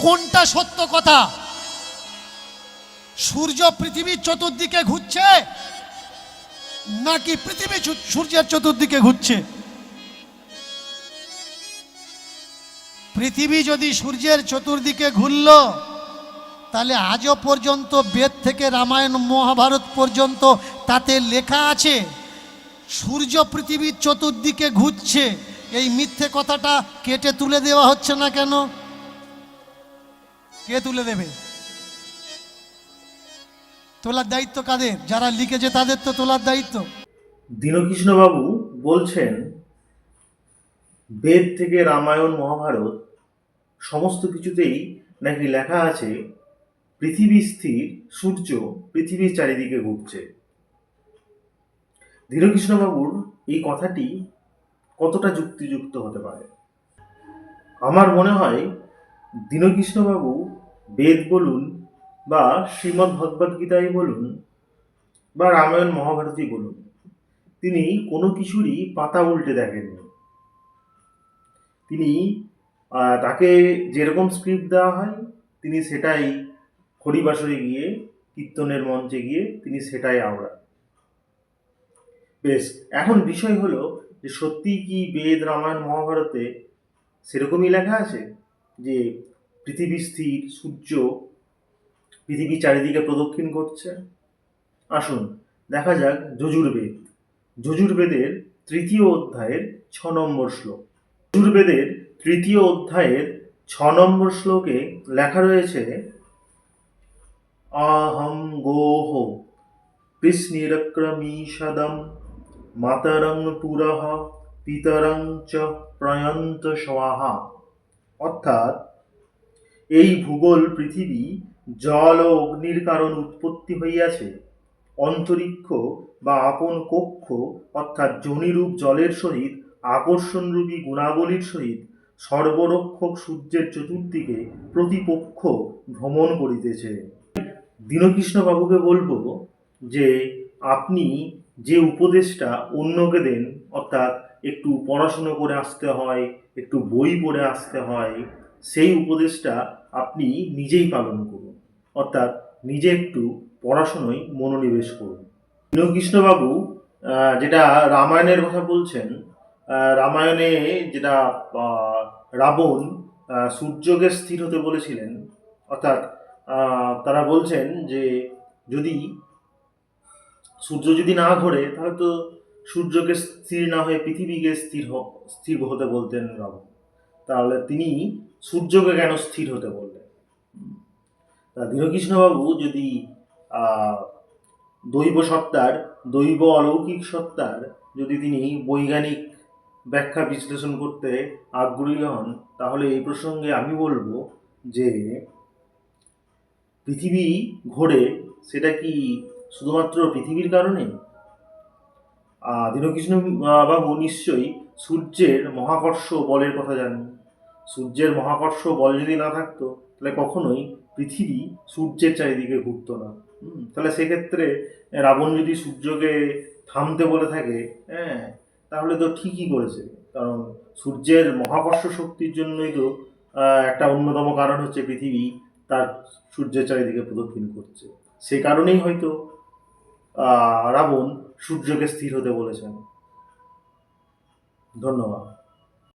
কোনটা সত্য কথা? সূর্য পৃথিবীর চতুর্দিকে ঘুরছে নাকি পৃথিবী সূর্যের চতুর্দিকে ঘুরছে? পৃথিবী যদি সূর্যের চতুর্দিকে ঘুরল তাহলে আজও পর্যন্ত বেদ থেকে রামায়ণ মহাভারত পর্যন্ত তাতে লেখা আছে সূর্য পৃথিবীর চতুর্দিকে ঘুরছে। এই মিথ্যে কথাটা কেটে তুলে দেওয়া হচ্ছে না কেন? কে তুলে দেবে? তোলার দায়িত্ব কাদের? যারা লিখেছে তাদের তো তোলার দায়িত্ব। দীনকৃষ্ণবাবু বলছেন বেদ থেকে রামায়ণ মহাভারত সমস্ত কিছুতেই নাকি লেখা আছে পৃথিবী স্থির, সূর্য পৃথিবীর চারিদিকে ঘুরছে। দীনকৃষ্ণবাবুর এই কথাটি কতটা যুক্তিযুক্ত হতে পারে? আমার মনে হয় দীনকৃষ্ণবাবু বেদ বলুন বা শ্রীমদ্ ভগবদ্ গীতাই বলুন বা রামায়ণ মহাভারতই বলুন, তিনি কোনো কিছুরই পাতা উল্টে দেখেননি। তিনি তাকে যেরকম স্ক্রিপ্ট দেওয়া হয় তিনি সেটাই হরিবাসরে গিয়ে, কীর্তনের মঞ্চে গিয়ে তিনি সেটাই আওড়ান। বেশ, এখন বিষয় হলো যে সত্যিই কি বেদ রামায়ণ মহাভারতে সেরকমই লেখা আছে যে পৃথিবী স্থির, সূর্য পৃথিবী চারিদিকে প্রদক্ষিণ করছে? আসুন দেখা যাক যজুর্বেদ। যজুর্বেদের ৩য় অধ্যায়ের ৬ নম্বর শ্লোক। যজুর্বেদের ৩য় অধ্যায়ের ৬ নম্বর শ্লোকে লেখা রয়েছে আহম গোহ কৃষ্ণিরক্রমীষদম মাতরং পুরঃ পিতরং চ প্রয়ন্ত স্বাহা। অর্থাৎ এই ভূগোল পৃথিবী জল ও অগ্নির কারণ উৎপত্তি হইয়াছে। অন্তরিক্ষ বা আপন কক্ষ অর্থাৎ যোনিরূপ জলের সহিত আকর্ষণরূপী গুণাবলীর সহিত সর্বরক্ষক সূর্যের চতুর্দিকে প্রতিপক্ষ ভ্রমণ করিতেছে। দীনকৃষ্ণবাবুকে বলবো যে আপনি যে উপদেশটা অন্যকে দেন, অর্থাৎ একটু পড়াশুনো করে আসতে হয়, একটু বই পড়ে আসতে হয়, সেই উপদেশটা আপনি নিজেই পালন করুন, অর্থাৎ নিজে একটু পড়াশোনায় মনোনিবেশ করুন। দীনকৃষ্ণবাবু যেটা রামায়ণের কথা বলছেন, রামায়ণে যেটা রাবণ সূর্যকে স্থির হতে বলেছিলেন, অর্থাৎ তারা বলছেন যে যদি সূর্য যদি না ঘোরে তাহলে তো সূর্যকে স্থির না হয়ে পৃথিবীকে স্থির হতে বলতেন রাবণ। তাহলে তিনি সূর্যকে কেন স্থির হতে বললেন? তা দীনকৃষ্ণবাবু যদি দৈব সত্তার, দৈব অলৌকিক সত্তার যদি তিনি বৈজ্ঞানিক ব্যাখ্যা বিশ্লেষণ করতে আগ্রহী হন, তাহলে এই প্রসঙ্গে আমি বলবো যে পৃথিবী ঘোরে সেটা কি শুধুমাত্র পৃথিবীর কারণে? দীনকৃষ্ণ বাবু নিশ্চয়ই সূর্যের মহাকর্ষ বলের কথা জানেন। সূর্যের মহাকর্ষ বল যদি না থাকতো তাহলে কখনোই পৃথিবী সূর্যের চারিদিকে ঘুরতো না। তাহলে সেক্ষেত্রে রাবণ যদি সূর্যকে থামতে বলে থাকে, হ্যাঁ, তাহলে তো ঠিকই করেছে। কারণ সূর্যের মহাকর্ষ শক্তির জন্যই তো একটা অন্যতম কারণ হচ্ছে পৃথিবী তার সূর্যের চারিদিকে প্রদক্ষিণ করছে। সে কারণেই হয়তো রাবণ সূর্যকে স্থির হতে বলেছেন। ধন্যবাদ।